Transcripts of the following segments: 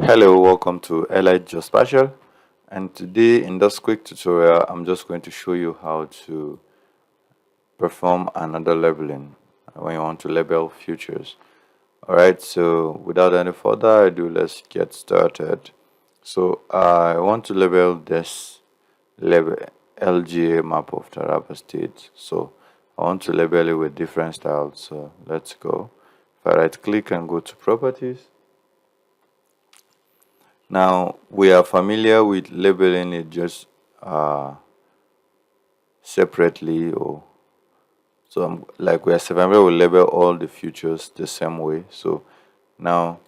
Hello, welcome to ArcGIS Geospatial, and today in this quick tutorial I'm just going to show you how to perform another labeling when you want to label features. Alright, so without any further ado, let's get started. So I want to label this LGA map of Taraba State. So I want to label it with different styles, so let's go. If I right click and go to properties. Now we are familiar with labeling it just separately, or so like we are familiar with label all the features the same way. So now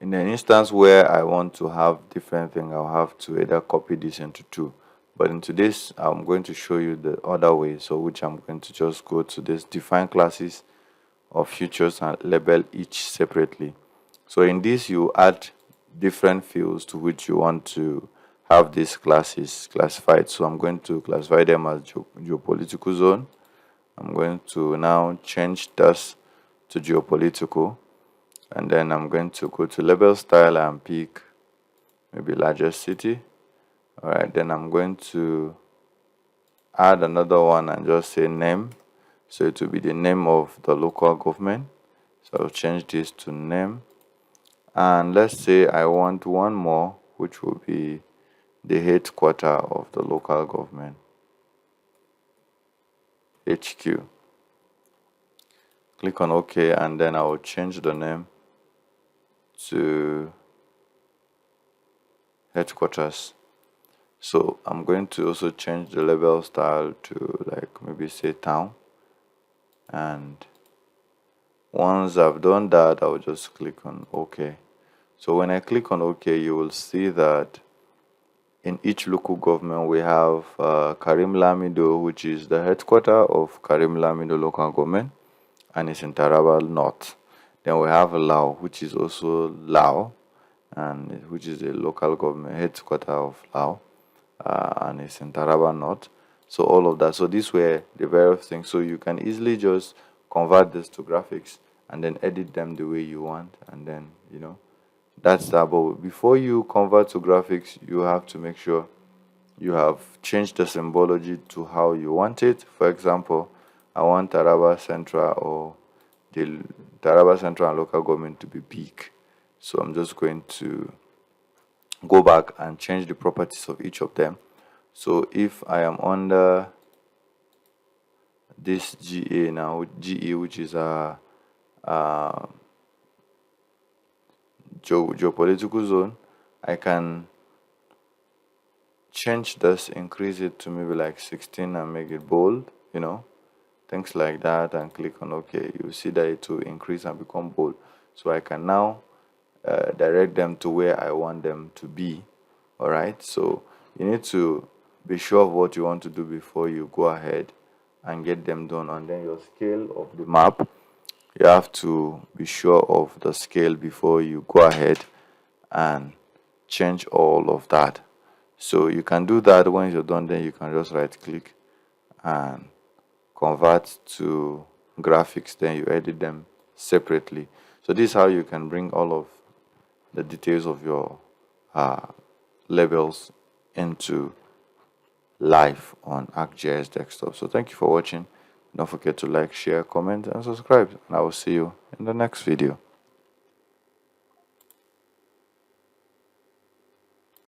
in an instance where I want to have different thing, I'll have to either copy this into two. But into this, I'm going to show you the other way. So which I'm going to just go to this define classes of features and label each separately. So in this, you add different fields to which you want to have these classes classified. So I'm going to classify them as geopolitical zone. I'm going to now change this to geopolitical, and then I'm going to go to label style and pick maybe largest city. All right, then I'm going to add another one and just say name. So it will be the name of the local government. So I'll change this to name. And let's say I want one more, which will be the headquarter of the local government, HQ. Click on OK, and then I will change the name to headquarters. So I'm going to also change the label style to like maybe say town. And once I've done that, I'll just click on OK. So when I click on OK, you will see that in each local government we have Karim Lamido, which is the headquarter of Karim Lamido local government, and it's in Taraba North. Then we have Lao, which is also Lao, and which is the local government headquarter of Lao, and it's in Taraba North. So all of that. So these were the various things. So you can easily just convert this to graphics and then edit them the way you want, and then that's that. But before you convert to graphics, you have to make sure you have changed the symbology to how you want it. For example, I want Taraba Central or the Taraba Central and local government to be big. So I'm just going to go back and change the properties of each of them. So if I am under this GA now, GE, which is a geopolitical zone, I can change this, increase it to maybe like 16 and make it bold, things like that, and click on OK. You see that it will increase and become bold. So I can now direct them to where I want them to be. All right, so you need to be sure of what you want to do before you go ahead and get them done. And then your scale of the map, you have to be sure of the scale before you go ahead and change all of that. So you can do that. Once you're done, then you can just right click and convert to graphics, then you edit them separately. So this is how you can bring all of the details of your labels into live on ArcGIS Desktop. So thank you for watching. Don't forget to like, share, comment, and subscribe, and I will see you in the next video.